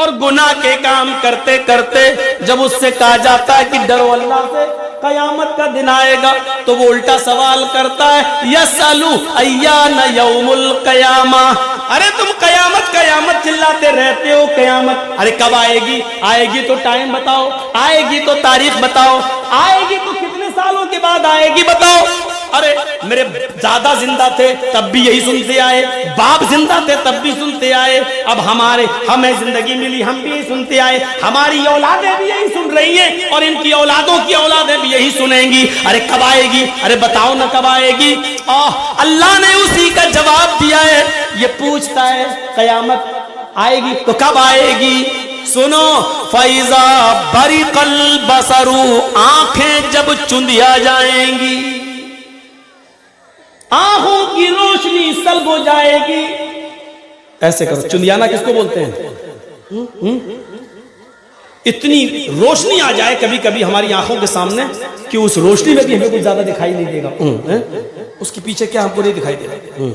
اور گناہ کے کام کرتے کرتے جب اس سے کہا جاتا ہے کہ ڈرو اللہ سے، قیامت کا دن آئے گا، تو وہ الٹا سوال کرتا ہے یسألو ایان یوم القیامہ، ارے تم قیامت قیامت چلاتے رہتے ہو، قیامت ارے کب آئے گی؟ آئے گی تو ٹائم بتاؤ، آئے گی تو تاریخ بتاؤ، آئے گی تو کتنے سالوں کے بعد آئے گی بتاؤ۔ ارے میرے دادا زندہ تھے تب بھی یہی سنتے آئے، باپ زندہ تھے تب بھی سنتے آئے، اب ہمیں زندگی ملی ہم بھی یہی سنتے آئے، ہماری اولادیں بھی یہی سن رہی ہیں اور ان کی اولادوں کی اولادیں بھی یہی سنیں گی، ارے کب آئے گی؟ ارے بتاؤ نا کب آئے گی؟ اللہ نے اسی کا جواب دیا ہے، یہ پوچھتا ہے قیامت آئے گی تو کب آئے گی؟ سنو، فَإِذَا بَرِقَ الْبَصَرُ، آنکھیں جب چندیا جائیں گی، آنکھوں کی روشنی سلب ہو جائے گی۔ ایسے کرو، چندیانا کس کو بولتے ہیں؟ اتنی روشنی آ جائے کبھی کبھی ہماری آنکھوں کے سامنے کہ اس روشنی میں بھی ہمیں کچھ زیادہ دکھائی نہیں دے گا، اس کے پیچھے کیا ہم کو نہیں دکھائی دے گا،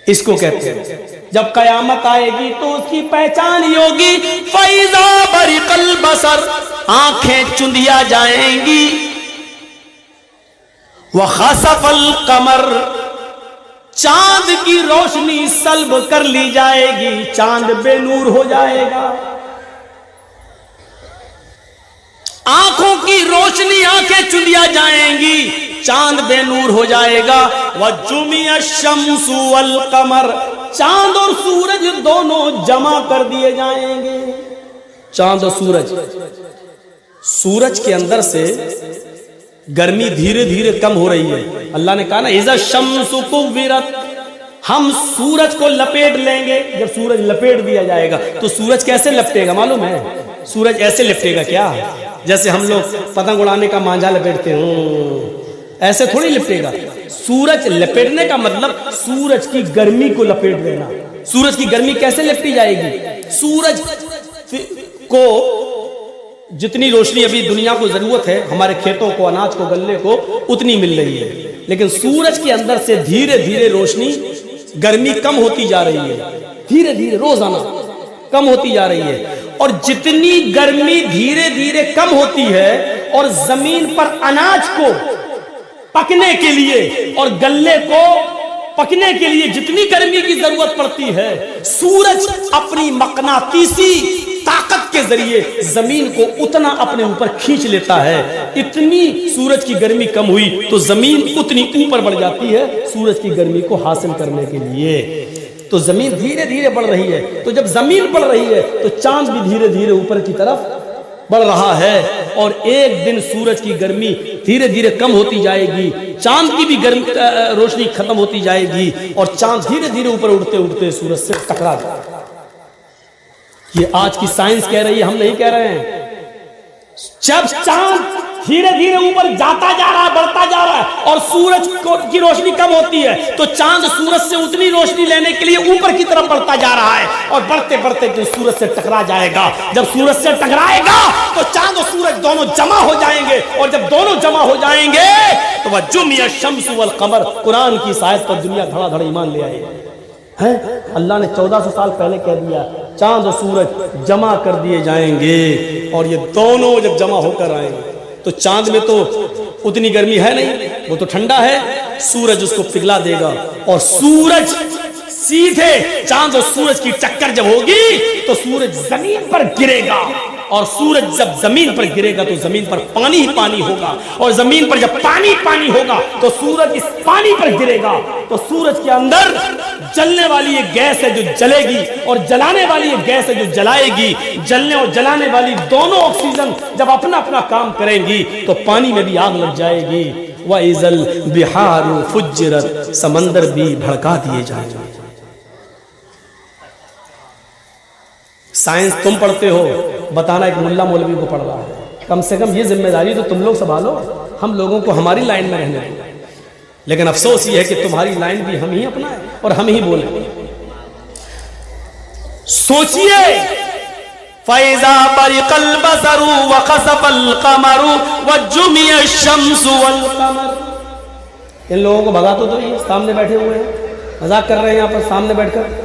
اس کو کہتے ہیں جب قیامت آئے گی تو اس کی پہچان ہی ہوگی، فَإِذَا بَرِقَ الْبَصَرُ، آنکھیں چندیا جائیں گی، وَخَسَفَ الْقَمَرُ، چاند کی روشنی سلب کر لی جائے گی، چاند بے نور ہو جائے گا، آنکھوں کی روشنی آنکھیں چندیا جائیں گی، چاند بے نور ہو جائے گا، وَجُمِعَ الشَّمْسُ وَالْقَمَرُ، چاند اور سورج دونوں جمع کر دیے جائیں گے۔ چاند اور سورج کے اندر سے گرمی دھیرے دھیرے کم ہو رہی ہے، اللہ نے کہا نا اِذَا الشَّمْسُ كُوِّرَتْ، ہم سورج کو لپیٹ لیں گے، جب سورج لپیٹ دیا جائے گا تو سورج کیسے لپٹے گا معلوم ہے؟ سورج ایسے لپٹے گا کیا؟ جیسے ہم لوگ پتنگ اڑانے کا مانجھا لپیٹتے ہیں، ایسے تھوڑی لپٹے گا۔ سورج لپیٹنے کا مطلب سورج کی گرمی کو لپیٹ دینا۔ سورج کی گرمی کیسے لپٹی جائے گی؟ سورج کو جتنی روشنی ابھی دنیا کو ضرورت ہے، ہمارے کھیتوں کو، اناج کو، غلے کو، اتنی مل رہی ہے، لیکن سورج کے اندر سے دھیرے دھیرے روشنی، گرمی کم ہوتی جا رہی ہے، دھیرے دھیرے روزانہ کم ہوتی جا رہی ہے، اور جتنی گرمی دھیرے دھیرے کم ہوتی ہے اور زمین پر اناج کو پکنے کے لیے اور غلے کو پکنے کے لیے جتنی گرمی کی ضرورت پڑتی ہے، سورج اپنی مقناطیسی طاقت کے ذریعے زمین کو اتنا اپنے اوپر کھینچ لیتا ہے۔ اتنی سورج کی گرمی کم ہوئی تو زمین اتنی اوپر بڑھ جاتی ہے سورج کی گرمی کو حاصل کرنے کے لیے، تو زمین دھیرے دھیرے بڑھ رہی ہے، تو جب زمین بڑھ رہی ہے تو چاند بھی دھیرے دھیرے اوپر کی طرف بڑھ رہا ہے، اور ایک دن سورج کی گرمی دھیرے دھیرے کم ہوتی جائے گی، چاند کی بھی روشنی ختم ہوتی جائے گی، اور چاند دھیرے دھیرے اوپر اڑتے اڑتے سورج سے ٹکرا جائے گا۔ یہ آج کی سائنس کہہ رہی ہے، ہم نہیں کہہ رہے ہیں۔ جب چاند دھیرے دھیرے اوپر جاتا جا رہا ہے، بڑھتا جا رہا ہے، اور سورج کی روشنی کم ہوتی ہے، تو چاند سورج سے اتنی روشنی لینے کے لیے اوپر کی طرف بڑھتا جا رہا ہے، اور بڑھتے بڑھتے سورج سے ٹکرا جائے گا۔ جب سورج سے ٹکرائے گا تو چاند اور سورج دونوں جمع ہو جائیں گے، اور جب دونوں جمع ہو جائیں گے تو وَجُمِعَ الشَّمْسُ وَالْقَمَرُ، قرآن کی آیت پر دنیا دھڑا دھڑ ایمان لے آئے ہیں۔ اللہ نے 1400 سال پہلے کہہ دیا چاند اور سورج جمع کر دیے جائیں گے، اور یہ دونوں جب جمع ہو کر آئیں گے تو چاند میں تو اتنی گرمی ہے نہیں، وہ تو ٹھنڈا ہے، سورج اس کو پگھلا دے گا، اور سورج سیدھے چاند اور سورج کی ٹکر جب ہوگی تو سورج زمین پر گرے گا، اور سورج جب زمین پر گرے گا تو زمین پر پانی ہی پانی ہوگا، اور زمین پر جب پانی پانی ہوگا تو سورج اس پانی پر گرے گا، تو سورج کے اندر جلنے والی ایک گیس ہے جو جلے گی، اور جلانے والی ایک گیس ہے جو جلائے گی۔ جلنے اور جلانے والی دونوں آکسیجن جب اپنا اپنا کام کریں گی تو پانی میں بھی آگ لگ جائے گی۔ وَإِذَا الْبِحَارُ فُجِّرَتْ، سمندر بھی بھڑکا دیے جائیں گے۔ سائنس تم پڑھتے ہو، بتانا ایک ملا مولوی کو پڑھ رہا ہے، کم سے کم یہ ذمہ داری تو تم لوگ سنبھالو، ہم لوگوں کو ہماری لائن میں رہنے دو۔ لیکن افسوس یہ ہے کہ تمہاری لائن بھی ہم ہی اپنائیں اور ہم ہی بولیں۔ سوچئے فَإِذَا بَرِقَ الْبَصَرُ وَخَسَفَ الْقَمَرُ وَجُمِعَ الشَّمْسُ وَالْقَمَرُ۔ ان لوگوں کو بھگا تو یہ سامنے بیٹھے ہوئے ہیں، مذاق کر رہے ہیں یہاں پر سامنے بیٹھ کر۔